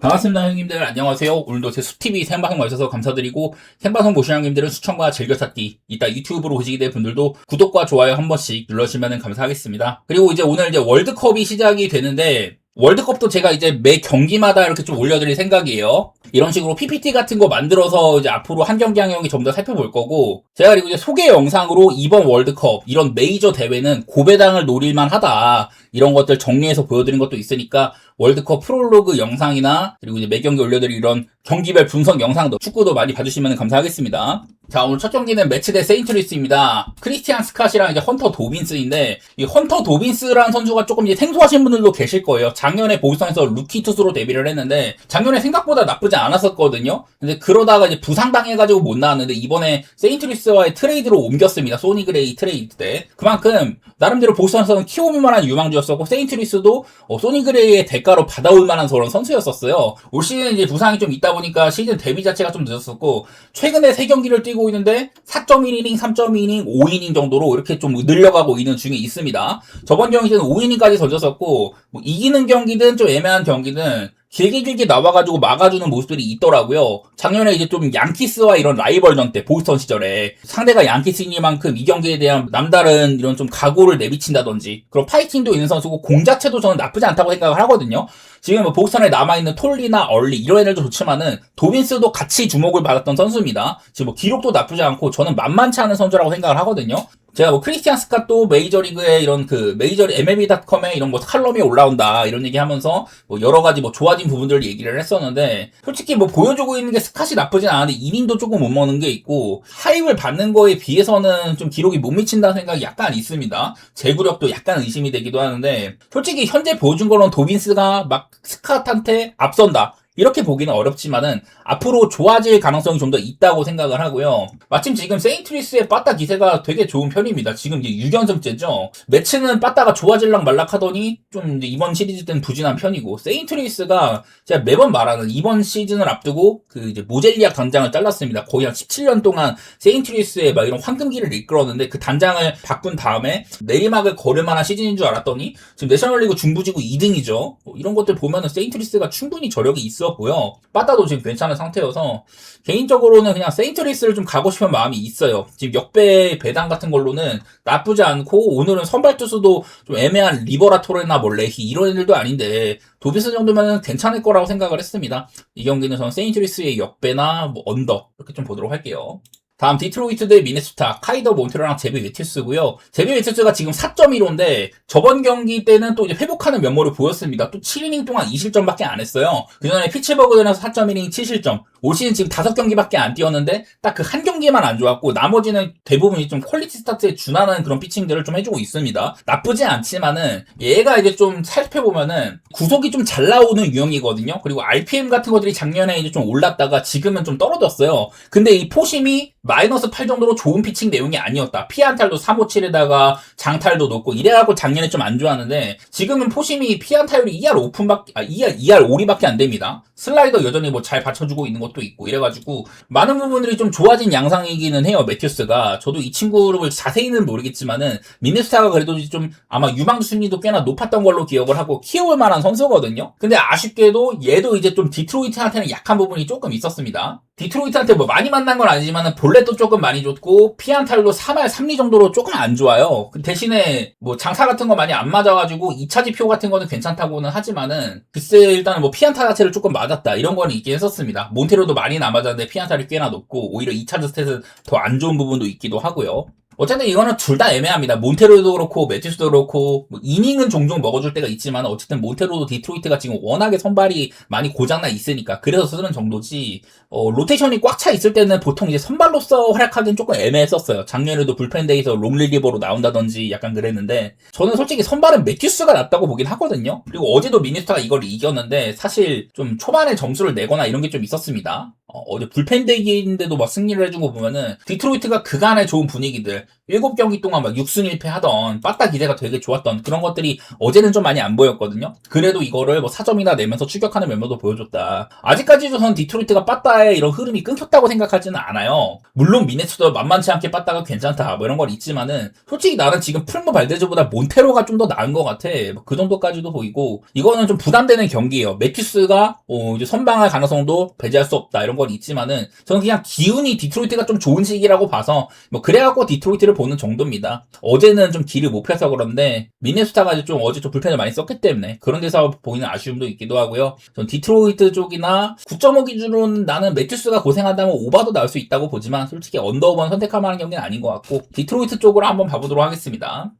반갑습니다, 형님들. 안녕하세요. 오늘도 제 수TV 생방송 와주셔서 감사드리고, 생방송 보시는 형님들은 추천과 즐겨찾기, 이따 유튜브로 보시게 될 분들도 구독과 좋아요 한 번씩 눌러주시면 감사하겠습니다. 그리고 이제 오늘 이제 월드컵이 시작이 되는데, 월드컵도 제가 이제 매 경기마다 이렇게 좀 올려드릴 생각이에요. 이런 식으로 PPT 같은 거 만들어서 이제 앞으로 한 경기 한 경기 전부 다 살펴볼 거고, 제가 그리고 이제 소개 영상으로 이번 월드컵, 이런 메이저 대회는 고배당을 노릴만 하다. 이런 것들 정리해서 보여드린 것도 있으니까, 월드컵 프롤로그 영상이나, 그리고 이제 매 경기 올려드릴 이런 경기별 분석 영상도, 축구도 많이 봐주시면 감사하겠습니다. 자, 오늘 첫 경기는 매치 대 세인트루이스입니다. 크리스티안 스캇이랑 이제 헌터 도빈스인데, 이 헌터 도빈스라는 선수가 조금 이제 생소하신 분들도 계실 거예요. 작년에 보스턴에서 루키 투수로 데뷔를 했는데, 작년에 생각보다 나쁘지 않았었거든요. 근데 그러다가 이제 부상당해가지고 못 나왔는데, 이번에 세인트루이스와의 트레이드로 옮겼습니다. 소니 그레이 트레이드 때. 그만큼, 나름대로 보스턴에서는 키워볼 만한 유망주였었고, 세인트루이스도 소니 그레이의 대가로 받아올 만한 그런 선수였었어요. 올 시즌 이제 부상이 좀 있다 보니까 시즌 데뷔 자체가 좀 늦었었고, 최근에 3경기를 뛰고 있는데 4.1이닝, 3.2이닝, 5이닝 정도로 이렇게 좀 늘려가고 있는 중에 있습니다. 저번 경기는 5이닝까지 던졌었고, 뭐 이기는 경기든 좀 애매한 경기든 길게 나와가지고 막아주는 모습들이 있더라고요. 작년에 이제 좀 양키스와 이런 라이벌전 때, 보스턴 시절에 상대가 양키스이니만큼 이 경기에 대한 남다른 이런 좀 각오를 내비친다든지 그런 파이팅도 있는 선수고, 공 자체도 저는 나쁘지 않다고 생각을 하거든요. 지금 뭐 보스턴에 남아있는 톨리나 얼리 이런 애들도 좋지만은 도빈스도 같이 주목을 받았던 선수입니다. 지금 뭐 기록도 나쁘지 않고 저는 만만치 않은 선수라고 생각을 하거든요. 제가 뭐 크리스티안 스캇도 메이저리그에 이런 메이저리 MLB.com에 이런 뭐 칼럼이 올라온다 이런 얘기 하면서 뭐 여러 가지 뭐 좋아진 부분들을 얘기를 했었는데, 솔직히 뭐 보여주고 있는 게 스캇이 나쁘진 않은데 이닝도 조금 못 먹는 게 있고, 하이를 받는 거에 비해서는 좀 기록이 못 미친다는 생각이 약간 있습니다. 제구력도 약간 의심이 되기도 하는데, 솔직히 현재 보여준 거는 도빈스가 막 스캇한테 앞선다 이렇게 보기는 어렵지만은 앞으로 좋아질 가능성이 좀 더 있다고 생각을 하고요. 마침 지금 세인트루이스의 빠따 기세가 되게 좋은 편입니다. 지금 이제 6연승째죠. 매치는 빠따가 좋아질락 말락 하더니 좀 이제 이번 시리즈 때는 부진한 편이고, 세인트루이스가 제가 매번 말하는 이번 시즌을 앞두고 그 이제 모젤리악 단장을 잘랐습니다. 거의 한 17년 동안 세인트루이스의 막 이런 황금기를 이끌었는데, 그 단장을 바꾼 다음에 내리막을 걸을 만한 시즌인 줄 알았더니 지금 내셔널리그 중부지구 2등이죠. 뭐 이런 것들 보면은 세인트루이스가 충분히 저력이 있어 보여. 빠따도 지금 괜찮은 상태여서 개인적으로는 그냥 세인트루이스를 좀 가고 싶은 마음이 있어요. 지금 역배 배당 같은 걸로는 나쁘지 않고, 오늘은 선발 투수도 좀 애매한 리버라토레나 뭐 레히 이런 애들도 아닌데 도비스 정도면 괜찮을 거라고 생각을 했습니다. 이 경기는 저는 세인트루이스의 역배나 뭐 언더 이렇게 좀 보도록 할게요. 다음 디트로이트 대 미네소타, 카이더 몬테로랑 제비 매튜스고요. 제비 매튜스가 지금 4.15인데 저번 경기 때는 또 이제 회복하는 면모를 보였습니다. 또 7이닝 동안 2실점밖에 안 했어요. 그전에 피츠버그전에서 4.1이닝 7실점. 올 시즌 지금 5경기밖에 안 뛰었는데 딱 그 한 경기만 안 좋았고, 나머지는 대부분이 좀 퀄리티 스타트에 준하는 그런 피칭들을 좀 해주고 있습니다. 나쁘지 않지만은 얘가 이제 좀 살펴보면은 구속이 좀 잘 나오는 유형이거든요. 그리고 RPM 같은 것들이 작년에 이제 좀 올랐다가 지금은 좀 떨어졌어요. 근데 이 포심이 마이너스 8 정도로 좋은 피칭 내용이 아니었다. 피안탈도 357에다가 장탈도 높고 이래갖고 작년에 좀 안 좋았는데, 지금은 포심이 피안타율이 2할 2할 5리밖에 안 됩니다. 슬라이더 여전히 뭐 잘 받쳐주고 있는 것도 있고 이래가지고 많은 부분들이 좀 좋아진 양상이기는 해요. 매튜스가. 저도 이 친구를 자세히는 모르겠지만은 미네소타가 그래도 좀 아마 유망주 순위도 꽤나 높았던 걸로 기억을 하고 키워볼 만한 선수거든요. 근데 아쉽게도 얘도 이제 좀 디트로이트한테는 약한 부분이 조금 있었습니다. 디트로이트한테 뭐 많이 만난 건 아니지만은 볼넷도 조금 많이 줬고, 피안타율도 3할 3리 정도로 조금 안 좋아요. 대신에 뭐 장타 같은 거 많이 안 맞아가지고 2차 지표 같은 거는 괜찮다고는 하지만은, 글쎄 일단은 뭐 피안타 자체를 조금 맞았다 이런 거는 있긴 했었습니다. 몬테로도 많이 안 맞았는데 피안타율이 꽤나 높고, 오히려 2차 스탯은 더 안 좋은 부분도 있기도 하고요. 어쨌든 이거는 둘 다 애매합니다. 몬테로도 그렇고 매튜스도 그렇고, 뭐 이닝은 종종 먹어줄 때가 있지만 어쨌든 몬테로도 디트로이트가 지금 워낙에 선발이 많이 고장나 있으니까 그래서 쓰는 정도지, 로테이션이 꽉 차 있을 때는 보통 이제 선발로서 활약하기는 조금 애매했었어요. 작년에도 불펜데이에서 롱릴리버로 나온다든지 약간 그랬는데, 저는 솔직히 선발은 매튜스가 낫다고 보긴 하거든요. 그리고 어제도 미네소타가 이걸 이겼는데 사실 좀 초반에 점수를 내거나 이런 게 좀 있었습니다. 어제 불펜 대기인데도 막 승리를 해준 거 보면은 디트로이트가 그간의 좋은 분위기들 7경기 동안 막 6승 1패 하던 빠따 기세가 되게 좋았던 그런 것들이 어제는 좀 많이 안 보였거든요. 그래도 이거를 뭐 4점이나 내면서 추격하는 면모도 보여줬다. 아직까지도 저는 디트로이트가 빠따의 이런 흐름이 끊겼다고 생각하지는 않아요. 물론 미네소타 만만치 않게 빠따가 괜찮다 뭐 이런 건 있지만은 솔직히 나는 지금 풀모 발데즈보다 몬테로가 좀 더 나은 것 같아. 그 정도까지도 보이고 이거는 좀 부담되는 경기예요. 매튜스가 이제 선방할 가능성도 배제할 수 없다 이런 건 있지만은 저는 그냥 기운이 디트로이트가 좀 좋은 시기라고 봐서 뭐 그래갖고 디트로이트를 보는 정도입니다. 어제는 좀 길을 못 펴서 그런데 미네소타가 좀 어제 좀 불펜을 많이 썼기 때문에 그런 데서 보이는 아쉬움도 있기도 하고요. 전 디트로이트 쪽이나 9.5 기준으로는 나는 매튜스가 고생한다면 오바도 나올 수 있다고 보지만 솔직히 언더오버는 선택할 만한 경기는 아닌 것 같고 디트로이트 쪽으로 한번 봐보도록 하겠습니다.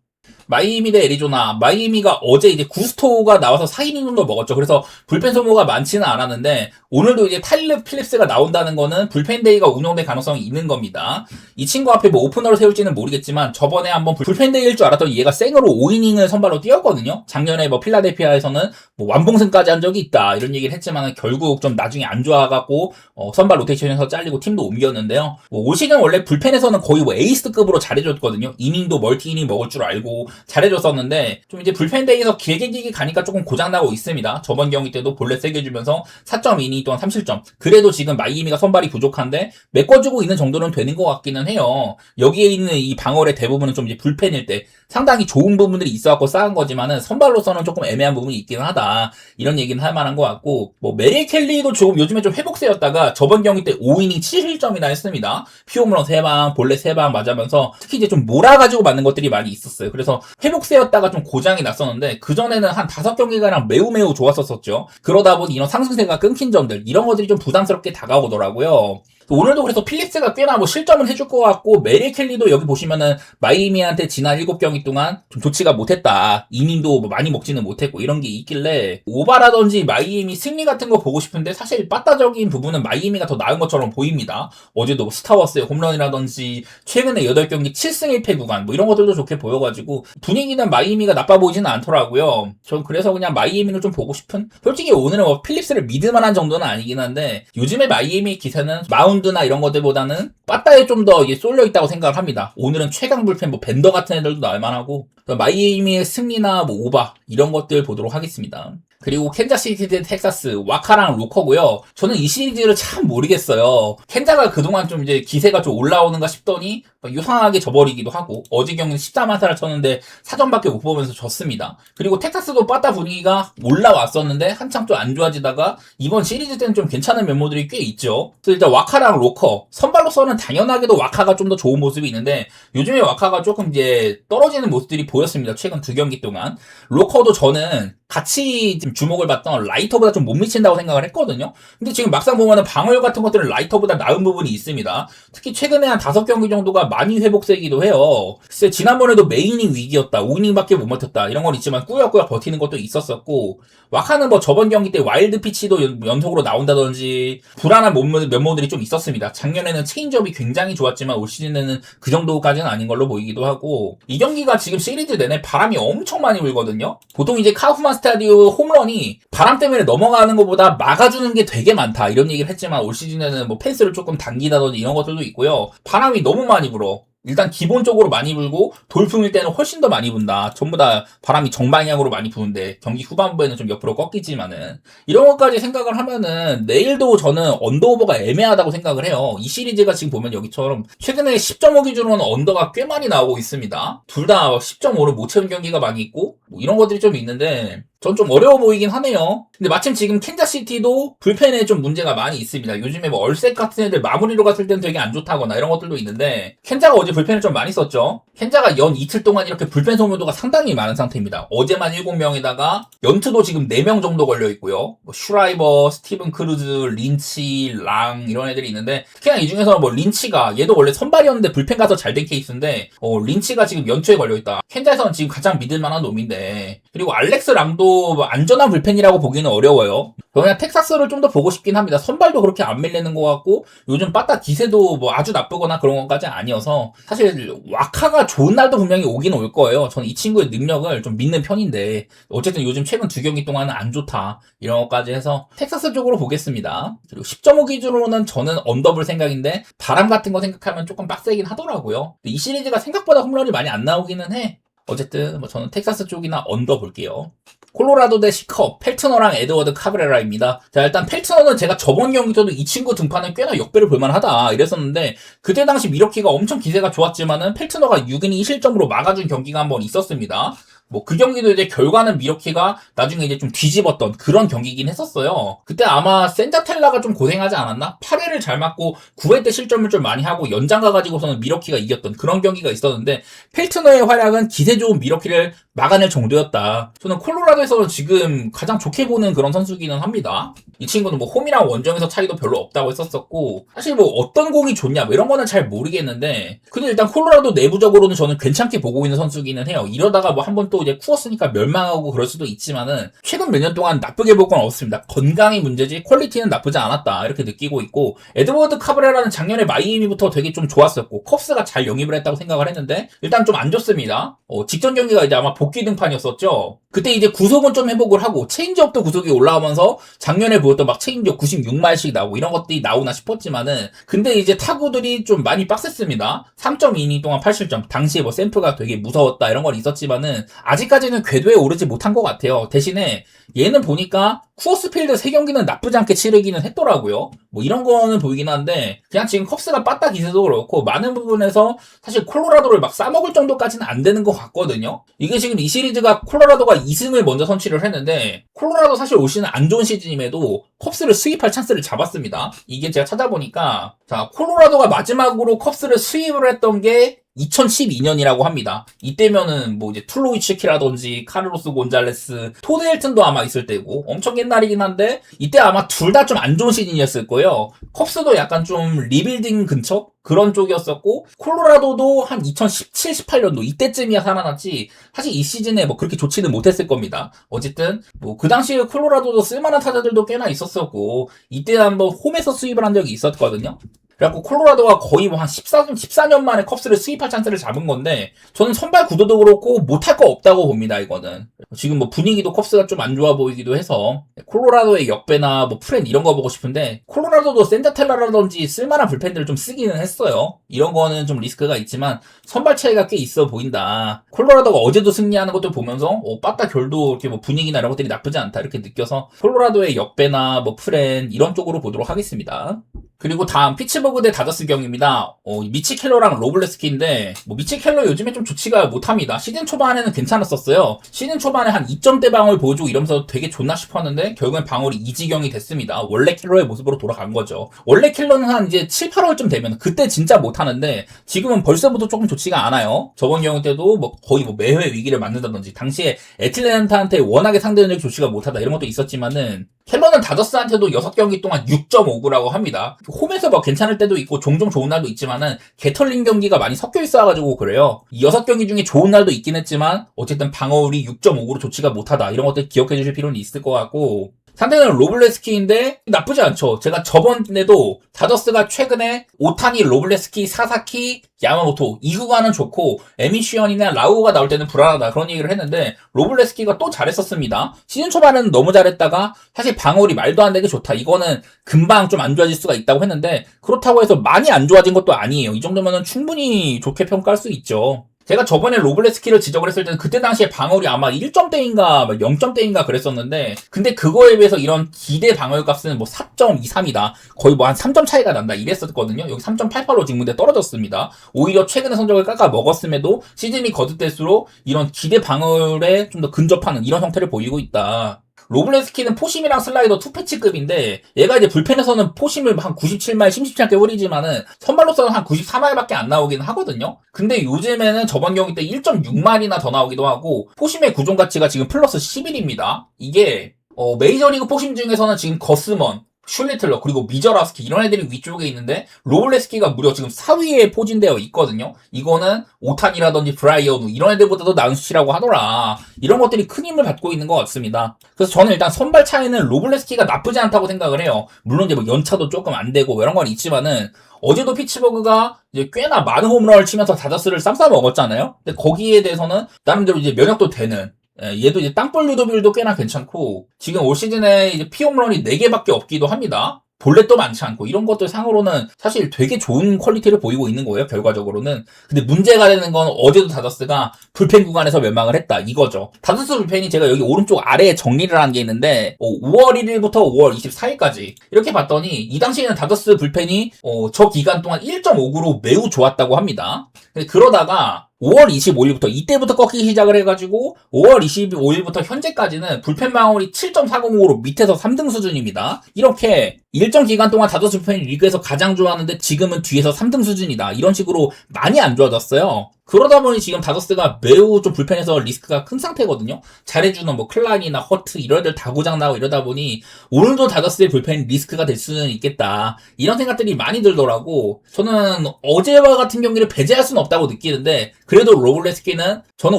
마이애미 대 애리조나. 마이애미가 어제 이제 구스토가 나와서 4이닝 먹었죠. 그래서 불펜 소모가 많지는 않았는데 오늘도 이제 타일러 필립스가 나온다는 거는 불펜 데이가 운영될 가능성이 있는 겁니다. 이 친구 앞에 뭐 오프너를 세울지는 모르겠지만 저번에 한번 불펜 데이일 줄 알았더니 얘가 생으로 5이닝을 선발로 뛰었거든요. 작년에 뭐 필라델피아에서는 뭐 완봉승까지 한 적이 있다 이런 얘기를 했지만 결국 좀 나중에 안 좋아갖고 선발 로테이션에서 잘리고 팀도 옮겼는데요. 올 시즌 원래 불펜에서는 거의 뭐 에이스급으로 잘해줬거든요. 이닝도 멀티 이닝 먹을 줄 알고 잘해줬었는데 좀 이제 불펜데이에서 길게 가니까 조금 고장나고 있습니다. 저번 경기 때도 볼넷 세게 주면서 4.2이닝 동안 3실점. 그래도 지금 마이애미가 선발이 부족한데 메꿔주고 있는 정도는 되는 것 같기는 해요. 여기에 있는 이 방어의 대부분은 좀 이제 불펜일 때 상당히 좋은 부분들이 있어갖고 쌓은 거지만은 선발로서는 조금 애매한 부분이 있긴 하다. 이런 얘기는 할 만한 것 같고 뭐 메리 켈리도 조금 요즘에 좀 회복세였다가 저번 경기 때 5이닝 7실점이나 했습니다. 피홈런 3방, 볼넷 3방 맞으면서 특히 이제 좀 몰아가지고 맞는 것들이 많이 있었어요. 그래서 회복세였다가 좀 고장이 났었는데 그전에는 한 5경기가량 매우 좋았었죠. 그러다 보니 이런 상승세가 끊긴 점들 이런 것들이 좀 부담스럽게 다가오더라고요. 오늘도 그래서 필립스가 꽤나 뭐 실점을 해줄 것 같고 메리 켈리도 여기 보시면은 마이애미한테 지난 7경기 동안 좀 좋지가 못했다. 이닝도 뭐 많이 먹지는 못했고 이런 게 있길래 오바라든지 마이애미 승리 같은 거 보고 싶은데 사실 빠따적인 부분은 마이애미가 더 나은 것처럼 보입니다. 어제도 스타워스의 홈런이라든지 최근에 8경기 7승 1패 구간 뭐 이런 것들도 좋게 보여가지고 분위기는 마이애미가 나빠 보이지는 않더라고요. 전 그래서 그냥 마이애미를 좀 보고 싶은 솔직히 오늘은 뭐 필립스를 믿을 만한 정도는 아니긴 한데 요즘에 마이애미 기세는 마운드나 이런 것들보다는 빠따에 좀 더 쏠려 있다고 생각을 합니다. 오늘은 최강 불펜 뭐 벤더 같은 애들도 나올 만하고 마이애미의 승리나 뭐 오바 이런 것들 보도록 하겠습니다. 그리고 캔자시티 대 텍사스 와카랑 로커고요. 저는 이 시리즈를 참 모르겠어요. 캔자가 그동안 좀 이제 기세가 좀 올라오는가 싶더니 유상하게 져버리기도 하고 어제 경기는 14만타를 쳤는데 4점밖에 못 보면서 졌습니다. 그리고 텍사스도 빠따 분위기가 올라왔었는데 한참 좀 안 좋아지다가 이번 시리즈 때는 좀 괜찮은 면모들이 꽤 있죠. 그래서 일단 와카랑 로커 선발로서는 당연하게도 와카가 좀 더 좋은 모습이 있는데 요즘에 와카가 조금 이제 떨어지는 모습들이 보였습니다. 최근 2경기 동안. 로커도 저는 같이 주목을 받던 라이터보다 좀 못 미친다고 생각을 했거든요. 근데 지금 막상 보면은 방어력 같은 것들은 라이터보다 나은 부분이 있습니다. 특히 최근에 한 5경기 정도가 많이 회복세기도 해요. 글쎄 지난번에도 메이닝 위기였다. 5이닝밖에 못 버텼다. 이런 건 있지만 꾸역꾸역 버티는 것도 있었었고 와카는 뭐 저번 경기 때 와일드 피치도 연속으로 나온다든지 불안한 면모들이 좀 있었습니다. 작년에는 체인지업이 굉장히 좋았지만 올 시즌에는 그 정도까지는 아닌 걸로 보이기도 하고 이 경기가 지금 시리즈 내내 바람이 엄청 많이 불거든요. 보통 이제 카우프만 스타디오 홈런이 바람 때문에 넘어가는 것보다 막아주는 게 되게 많다 이런 얘기를 했지만 올 시즌에는 뭐 펜스를 조금 당기다든지 이런 것들도 있고요. 바람이 너무 많이 불어. 일단 기본적으로 많이 불고 돌풍일 때는 훨씬 더 많이 분다. 전부 다 바람이 정방향으로 많이 부는데 경기 후반부에는 좀 옆으로 꺾이지만은 이런 것까지 생각을 하면은 내일도 저는 언더오버가 애매하다고 생각을 해요. 이 시리즈가 지금 보면 여기처럼 최근에 10.5 기준으로는 언더가 꽤 많이 나오고 있습니다. 둘 다 10.5를 못 채운 경기가 많이 있고 뭐 이런 것들이 좀 있는데 전 좀 어려워 보이긴 하네요. 근데 마침 지금 캔자시티도 불펜에 좀 문제가 많이 있습니다. 요즘에 뭐 얼셋 같은 애들 마무리로 갔을 때는 되게 안 좋다거나 이런 것들도 있는데 캔자가 어제 불펜을 좀 많이 썼죠. 캔자가 연 이틀 동안 이렇게 불펜 소모도가 상당히 많은 상태입니다. 어제만 7명에다가 연트도 지금 4명 정도 걸려 있고요. 뭐 슈라이버, 스티븐 크루즈, 린치, 랑 이런 애들이 있는데 특히나 이 중에서 뭐 린치가 얘도 원래 선발이었는데 불펜 가서 잘 된 케이스인데 린치가 지금 연투에 걸려 있다. 캔자에서는 지금 가장 믿을 만한 놈인데 그리고 알렉스 랑도 뭐 안전한 불펜이라고 보기는 어려워요. 그냥 텍사스를 좀 더 보고 싶긴 합니다. 선발도 그렇게 안 밀리는 것 같고 요즘 빠따 기세도 뭐 아주 나쁘거나 그런 것까지 아니어서 사실 와카가 좋은 날도 분명히 오긴 올 거예요. 저는 이 친구의 능력을 좀 믿는 편인데 어쨌든 요즘 최근 2경기 동안은 안 좋다 이런 것까지 해서 텍사스 쪽으로 보겠습니다. 그리고 10.5 기준으로는 저는 언더 볼 생각인데 바람 같은 거 생각하면 조금 빡세긴 하더라고요. 이 시리즈가 생각보다 홈런이 많이 안 나오기는 해. 어쨌든 뭐 저는 텍사스 쪽이나 언더 볼게요. 콜로라도 대 시컵, 펠트너랑 에드워드 카브레라입니다. 자, 일단 펠트너는 제가 저번 경기 때도 이 친구 등판은 꽤나 역배를 볼만하다 이랬었는데 그때 당시 미러키가 엄청 기세가 좋았지만은 펠트너가 6이닝 1실점으로 막아준 경기가 한번 있었습니다. 뭐 그 경기도 이제 결과는 미러키가 나중에 이제 좀 뒤집었던 그런 경기긴 했었어요. 그때 아마 센자텔라가 좀 고생하지 않았나? 8회를 잘 맞고 9회 때 실점을 좀 많이 하고 연장 가가지고서는 미러키가 이겼던 그런 경기가 있었는데 펠트너의 활약은 기세 좋은 미러키를 막아낼 정도였다. 저는 콜로라도에서 지금 가장 좋게 보는 그런 선수기는 합니다. 이 친구는 뭐 홈이랑 원정에서 차이도 별로 없다고 했었었고 사실 뭐 어떤 공이 좋냐 뭐 이런 거는 잘 모르겠는데 근데 일단 콜로라도 내부적으로는 저는 괜찮게 보고 있는 선수기는 해요. 이러다가 뭐 한번 또 이제 쿠었으니까 멸망하고 그럴 수도 있지만은 최근 몇 년 동안 나쁘게 볼 건 없습니다. 건강이 문제지 퀄리티는 나쁘지 않았다 이렇게 느끼고 있고 에드워드 카브레라는 작년에 마이애미부터 되게 좀 좋았었고 컵스가 잘 영입을 했다고 생각을 했는데 일단 좀 안 좋습니다. 직전 경기가 이제 아마 복귀 등판이었었죠. 그때 이제 구속은 좀 회복을 하고 체인지업도 구속이 올라오면서 작년에 보였던 막 체인지업 96마일씩 나오고 이런 것들이 나오나 싶었지만은 근데 이제 타구들이 좀 많이 빡셌습니다. 3.2이닝 동안 8실점. 당시에 뭐 샘프가 되게 무서웠다 이런 건 있었지만은 아직까지는 궤도에 오르지 못한 것 같아요. 대신에 얘는 보니까 쿠어스필드 3경기는 나쁘지 않게 치르기는 했더라고요. 뭐 이런 거는 보이긴 한데 그냥 지금 컵스가 빠따 기세도 그렇고 많은 부분에서 사실 콜로라도를 막 싸먹을 정도까지는 안 되는 것 같거든요. 이게 지금 이 시리즈가 콜로라도가 2승을 먼저 선취를 했는데 콜로라도 사실 올 시즌 안 좋은 시즌임에도 컵스를 스윕할 찬스를 잡았습니다. 이게 제가 찾아보니까 자 콜로라도가 마지막으로 컵스를 스윕을 했던 게 2012년이라고 합니다. 이때면은 뭐 이제 툴로위츠키라든지 카르로스 곤잘레스, 토드 헬튼도 아마 있을 때고 엄청 옛날이긴 한데 이때 아마 둘 다 좀 안 좋은 시즌이었을 거예요. 컵스도 약간 좀 리빌딩 근처? 그런 쪽이었었고 콜로라도도 한 2017, 18년도 이때쯤이야 살아났지 사실 이 시즌에 뭐 그렇게 좋지는 못했을 겁니다. 어쨌든 뭐 그 당시에 콜로라도도 쓸만한 타자들도 꽤나 있었었고 이때 한번 홈에서 수입을 한 적이 있었거든요. 그래갖고 콜로라도가 거의 뭐 한 14년 만에 컵스를 수입할 찬스를 잡은 건데 저는 선발 구도도 그렇고 못할 거 없다고 봅니다. 이거는 지금 뭐 분위기도 컵스가 좀 안 좋아 보이기도 해서 콜로라도의 역배나 뭐 프렌 이런 거 보고 싶은데 콜로라도도 센자텔라라든지 쓸만한 불펜들을 좀 쓰기는 했어요. 이런 거는 좀 리스크가 있지만 선발 차이가 꽤 있어 보인다. 콜로라도가 어제도 승리하는 것도 보면서 빠따 결도 이렇게 뭐 분위기나 이런 것들이 나쁘지 않다 이렇게 느껴서 콜로라도의 역배나 뭐 프렌 이런 쪽으로 보도록 하겠습니다. 그리고 다음 피츠버그 대 다저스 경기입니다. 미치 켈러랑 로블레스키인데 뭐 미치 켈러 요즘에 좀 좋지가 못합니다. 시즌 초반에는 괜찮았었어요. 시즌 초반에 한 2점대 방어를 보여주고 이러면서 되게 좋나 싶었는데 결국엔 방어이 이지경이 됐습니다. 원래 켈러의 모습으로 돌아간 거죠. 원래 켈러는 한 이제 7, 8월쯤 되면 그때 진짜 못하는데 지금은 벌써부터 조금 좋지가 않아요. 저번 경기 때도 뭐 거의 뭐 매회 위기를 맞는다든지 당시에 애틀랜타한테 워낙에 상대전적이 좋지가 못하다 이런 것도 있었지만은 켈러는 다저스한테도 6경기 동안 6.59라고 합니다. 홈에서 뭐 괜찮을 때도 있고 종종 좋은 날도 있지만은 게털링 경기가 많이 섞여 있어가지고 그래요. 이 6경기 중에 좋은 날도 있긴 했지만 어쨌든 방어율이 6.59로 좋지가 못하다 이런 것들 기억해 주실 필요는 있을 것 같고 상대는 로블레스키인데 나쁘지 않죠. 제가 저번에도 다저스가 최근에 오타니, 로블레스키, 사사키, 야마모토 이 구간은 좋고 에미시언이나 라우가 나올 때는 불안하다 그런 얘기를 했는데 로블레스키가 또 잘했었습니다. 시즌 초반에는 너무 잘했다가 사실 방어율이 말도 안 되게 좋다. 이거는 금방 좀 안 좋아질 수가 있다고 했는데 그렇다고 해서 많이 안 좋아진 것도 아니에요. 이 정도면은 충분히 좋게 평가할 수 있죠. 제가 저번에 로블레스키를 지적을 했을 때는 그때 당시에 방어율이 아마 1점대인가 0점대인가 그랬었는데 근데 그거에 비해서 이런 기대 방어율 값은 뭐 4.23이다. 거의 뭐 한 3점 차이가 난다 이랬었거든요. 여기 3.88로 지금 문제 떨어졌습니다. 오히려 최근에 성적을 깎아 먹었음에도 시즌이 거듭될수록 이런 기대 방어율에 좀 더 근접하는 이런 형태를 보이고 있다. 로블레스키는 포심이랑 슬라이더 투패치급인데 얘가 이제 불펜에서는 포심을 한 97마일 심심치 않게 뿌리지만은 선발로서는 한 94마일밖에 안 나오긴 하거든요. 근데 요즘에는 저번 경기 때 1.6마일이나 더 나오기도 하고 포심의 구종 가치가 지금 플러스 11입니다. 이게 메이저리그 포심 중에서는 지금 거스먼 슐리틀러 그리고 미저라스키 이런 애들이 위쪽에 있는데 로블레스키가 무려 지금 4위에 포진되어 있거든요. 이거는 오탄이라든지 브라이어누 이런 애들보다도 나은 수치라고 하더라. 이런 것들이 큰 힘을 받고 있는 것 같습니다. 그래서 저는 일단 선발 차이는 로블레스키가 나쁘지 않다고 생각을 해요. 물론 이제 뭐 연차도 조금 안 되고 이런 건 있지만은 어제도 피츠버그가 이제 꽤나 많은 홈런을 치면서 다저스를 쌈싸 먹었잖아요. 근데 거기에 대해서는 나름대로 이제 면역도 되는 얘도 이제 땅볼 루도빌도 꽤나 괜찮고 지금 올 시즌에 이제 피홈런이 4개밖에 없기도 합니다. 볼넷도 많지 않고 이런 것들 상으로는 사실 되게 좋은 퀄리티를 보이고 있는 거예요, 결과적으로는. 근데 문제가 되는 건 어제도 다저스가 불펜 구간에서 멸망을 했다 이거죠. 다저스 불펜이 제가 여기 오른쪽 아래에 정리를 한 게 있는데 5월 1일부터 5월 24일까지 이렇게 봤더니 이 당시에는 다저스 불펜이 저 기간 동안 1.5구로 매우 좋았다고 합니다. 근데 그러다가 5월 25일부터 이때부터 꺾이기 시작을 해가지고 5월 25일부터 현재까지는 불펜 방어율이 7.405로 밑에서 3등 수준입니다. 이렇게 일정 기간 동안 다저스 불펜이 리그에서 가장 좋았는데 지금은 뒤에서 3등 수준이다. 이런 식으로 많이 안 좋아졌어요. 그러다 보니 지금 다저스가 매우 좀 불펜에서 리스크가 큰 상태거든요. 잘해주는 뭐 클란이나 허트 이런 애들 다 고장나고 이러다 보니 오늘도 다저스의 불펜 리스크가 될 수는 있겠다. 이런 생각들이 많이 들더라고. 저는 어제와 같은 경기를 배제할 수는 없다고 느끼는데 그래도 로블레스키는 저는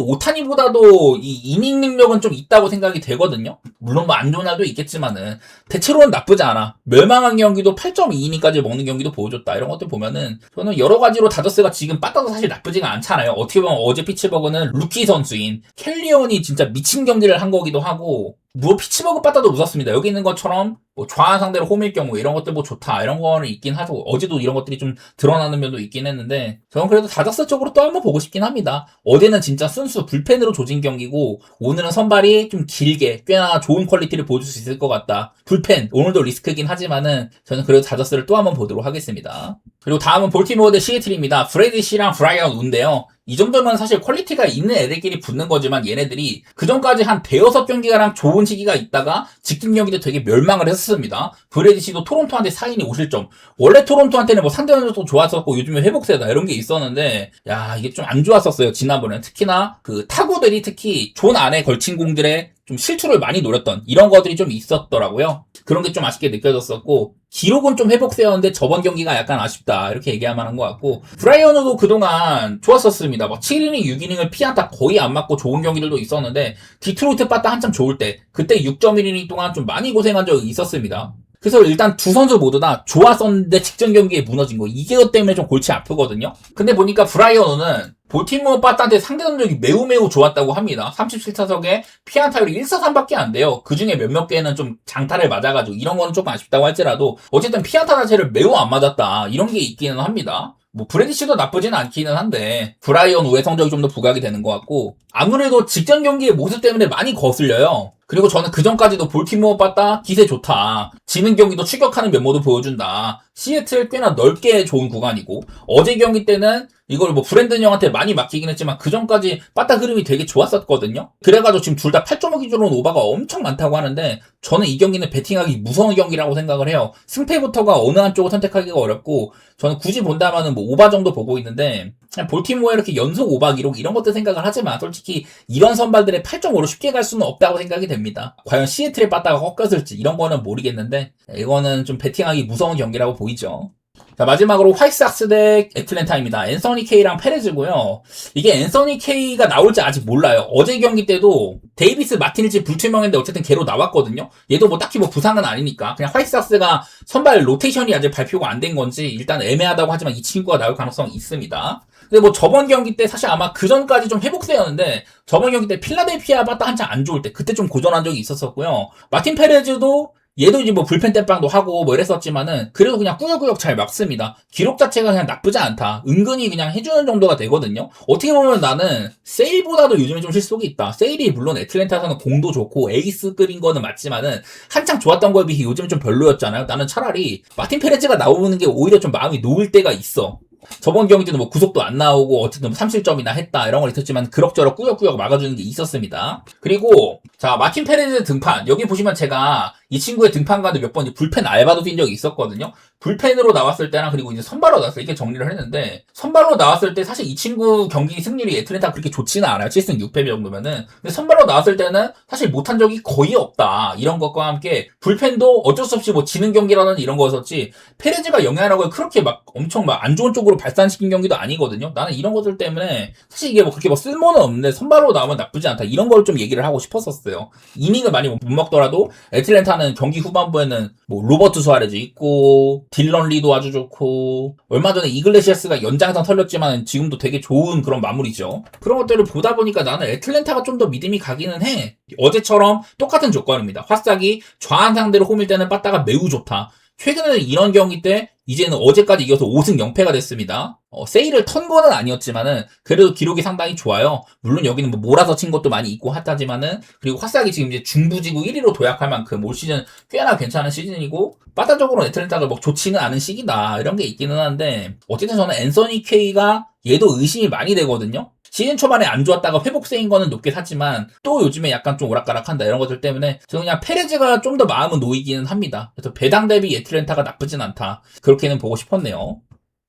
오타니보다도 이 이닝 능력은 좀 있다고 생각이 되거든요. 물론 뭐 안 좋은 날도 있겠지만은 대체로는 나쁘지 않아. 멸망한 경기도 8.2이닝까지 먹는 경기도 보여줬다. 이런 것들 보면은 저는 여러 가지로 다저스가 지금 빠따도 사실 나쁘지가 않잖아요. 어떻게 보면 어제 피츠버그는 루키 선수인 켈리언이 진짜 미친 경기를 한 거기도 하고 뭐 피츠버그 빠따도 무섭습니다. 여기 있는 것처럼 뭐 좌완 상대로 홈일 경우 이런 것들 뭐 좋다 이런 거는 있긴 하고 어제도 이런 것들이 좀 드러나는 면도 있긴 했는데 저는 그래도 다저스 쪽으로 또 한번 보고 싶긴 합니다. 어제는 진짜 순수 불펜으로 조진 경기고 오늘은 선발이 좀 길게 꽤나 좋은 퀄리티를 보여줄 수 있을 것 같다. 불펜 오늘도 리스크긴 하지만은 저는 그래도 다저스를 또 한번 보도록 하겠습니다. 그리고 다음은 볼티모어 대 시애틀입니다. 브래디 씨랑 브라이언 우인데요. 이 정도면 사실 퀄리티가 있는 애들끼리 붙는 거지만 얘네들이 그전까지 한 대여섯 경기가랑 좋은 시기가 있다가 직전 경기 때 되게 멸망을 했었습니다. 브래디 씨도 토론토한테 4이닝 5실점. 원래 토론토한테는 뭐 상대전도 좋았었고 요즘에 회복세다 이런 게 있었는데 야 이게 좀 안 좋았었어요. 지난번에 특히나 그 타구들이 특히 존 안에 걸친 공들에 좀 실투를 많이 노렸던 이런 것들이 좀 있었더라고요. 그런 게 좀 아쉽게 느껴졌었고 기록은 좀 회복세였는데 저번 경기가 약간 아쉽다 이렇게 얘기할 만한 것 같고 브라이언도 그동안 좋았었습니다. 막 7이닝 6이닝을 피안타 거의 안 맞고 좋은 경기들도 있었는데 디트로이트 빠따 한참 좋을 때 그때 6.1이닝 동안 좀 많이 고생한 적이 있었습니다. 그래서 일단 두 선수 모두 다 좋았었는데 직전 경기에 무너진 거 이게 때문에 좀 골치 아프거든요. 근데 보니까 브라이언은 볼티모어 빠따한테 상대 전적이 매우 좋았다고 합니다. 37타석에 피안타율이 143밖에 안 돼요. 그 중에 몇몇 개는 좀 장타를 맞아가지고 이런 거는 조금 아쉽다고 할지라도 어쨌든 피안타 자체를 매우 안 맞았다. 이런 게 있기는 합니다. 뭐 브래디 씨도 나쁘지는 않기는 한데 브라이언 우의 성적이 좀 더 부각이 되는 것 같고 아무래도 직전 경기의 모습 때문에 많이 거슬려요. 그리고 저는 그전까지도 볼티모어 빠따 기세 좋다. 지는 경기도 추격하는 면모도 보여준다. 시애틀 꽤나 넓게 좋은 구간이고 어제 경기 때는 이걸 뭐 브랜든 형한테 많이 맡기긴 했지만 그전까지 빠따 흐름이 되게 좋았었거든요. 그래가지고 지금 둘 다 8.5 기준으로 오바가 엄청 많다고 하는데 저는 이 경기는 배팅하기 무서운 경기라고 생각을 해요. 승패부터가 어느 한쪽을 선택하기가 어렵고 저는 굳이 본다면은 뭐 오바 정도 보고 있는데 그냥 볼티모어 이렇게 연속 오바 기록 이런 것들 생각을 하지만 솔직히 이런 선발들의 8.5로 쉽게 갈 수는 없다고 생각이 됩니다. 과연 시애틀의 빠따가 꺾였을지 이런 거는 모르겠는데 이거는 좀 배팅하기 무서운 경기라고 보이죠. 자, 마지막으로 화이트삭스 대 애틀랜타입니다. 앤서니 케이랑 페레즈고요. 이게 앤서니 케이가 나올지 아직 몰라요. 어제 경기 때도 데이비스 마틴일지 불투명했는데 어쨌든 걔로 나왔거든요. 얘도 뭐 딱히 뭐 부상은 아니니까 그냥 화이트삭스가 선발 로테이션이 아직 발표가 안 된 건지 일단 애매하다고 하지만 이 친구가 나올 가능성이 있습니다. 근데 뭐 저번 경기 때 사실 아마 그 전까지 좀 회복세였는데 저번 경기 때 필라델피아 빠따 한창 안 좋을 때 그때 좀 고전한 적이 있었었고요. 마틴 페레즈도 얘도 이제 뭐 불펜 땜빵도 하고 뭐 이랬었지만은 그래도 그냥 꾸역꾸역 잘 막습니다. 기록 자체가 그냥 나쁘지 않다. 은근히 그냥 해주는 정도가 되거든요. 어떻게 보면 나는 세일보다도 요즘에 좀 실속이 있다. 세일이 물론 애틀랜타에서는 공도 좋고 에이스급인 거는 맞지만은 한창 좋았던 거에 비해 요즘 좀 별로였잖아요. 나는 차라리 마틴 페레즈가 나오는 게 오히려 좀 마음이 놓을 때가 있어. 저번 경기 때도 뭐 구속도 안 나오고 어쨌든 3실점이나 했다 이런 걸 있었지만 그럭저럭 꾸역꾸역 막아주는 게 있었습니다. 그리고 자 마틴 페레즈 등판 여기 보시면 제가 이 친구의 등판가도 몇 번 불펜 알바도 뛴 적이 있었거든요. 불펜으로 나왔을 때랑 그리고 이제 선발로 나왔을 때 이렇게 정리를 했는데, 선발로 나왔을 때 사실 이 친구 경기 승률이 애틀랜타 그렇게 좋지는 않아요. 7승 6패 정도면은. 근데 선발로 나왔을 때는 사실 못한 적이 거의 없다. 이런 것과 함께 불펜도 어쩔 수 없이 뭐 지는 경기라는 이런 거였었지, 페레즈가 영향력을 그렇게 막 엄청 막 안 좋은 쪽으로 발산시킨 경기도 아니거든요. 나는 이런 것들 때문에 사실 이게 뭐 그렇게 뭐 쓸모는 없는데 선발로 나오면 나쁘지 않다. 이런 걸 좀 얘기를 하고 싶었었어요. 이닝을 많이 못 먹더라도 애틀랜타는 경기 후반부에는 뭐 로버트 수아레즈 있고 딜런 리도 아주 좋고, 얼마 전에 이글레시아스가 연장선 털렸지만 지금도 되게 좋은 그런 마무리죠. 그런 것들을 보다 보니까 나는 애틀랜타가 좀 더 믿음이 가기는 해. 어제처럼 똑같은 조건입니다. 화싹이 좌한 상대로 홈일 때는 빠따가 매우 좋다. 최근에는 이런 경기 때 이제는 어제까지 이어서 5승 0패가 됐습니다. 세일을 턴 거는 아니었지만은 그래도 기록이 상당히 좋아요. 물론 여기는 뭐 몰아서 친 것도 많이 있고 핫하지만은, 그리고 화싹이 지금 이제 중부지구 1위로 도약할 만큼 올 시즌 꽤나 괜찮은 시즌이고, 빠따적으로 애틀랜타가 뭐 좋지는 않은 시기다 이런 게 있기는 한데, 어쨌든 저는 앤서니 케이가 얘도 의심이 많이 되거든요. 시즌 초반에 안 좋았다가 회복세인 거는 높게 샀지만 또 요즘에 약간 좀 오락가락한다 이런 것들 때문에 저는 그냥 페레즈가 좀 더 마음은 놓이기는 합니다. 그래서 배당 대비 애틀랜타가 나쁘진 않다, 그렇게는 보고 싶었네요.